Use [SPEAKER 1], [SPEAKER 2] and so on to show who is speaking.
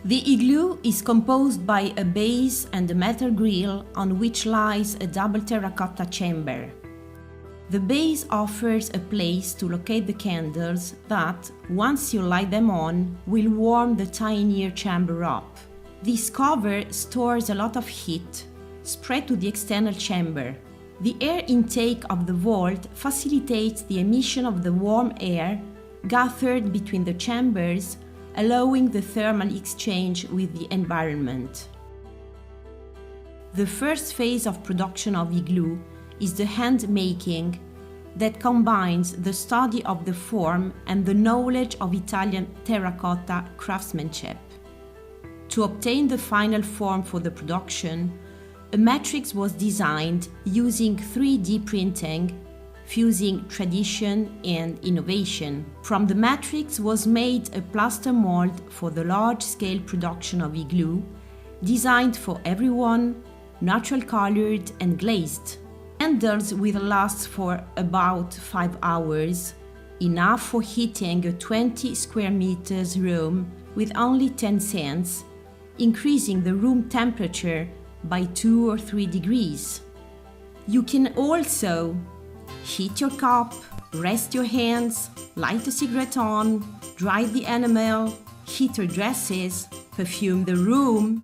[SPEAKER 1] The igloo is composed by a base and a metal grill on which lies a double terracotta chamber. The base offers a place to locate the candles that, once you light them on, will warm the tinier chamber up. This cover stores a lot of heat, spread to the external chamber. The air intake of the vault facilitates the emission of the warm air gathered between the chambers, allowing the thermal exchange with the environment. The first phase of production of igloo is the hand making that combines the study of the form and the knowledge of Italian terracotta craftsmanship. To obtain the final form for the production, a matrix was designed using 3D printing, fusing tradition and innovation. From the matrix was made a plaster mold for the large-scale production of igloo, designed for everyone, natural colored and glazed. Candles will last for about 5 hours, enough for heating a 20 square meters room with only 10 cents, increasing the room temperature by 2 or 3 degrees. You can also heat your cup, rest your hands, light a cigarette on, dry the enamel, heat your dresses, perfume the room.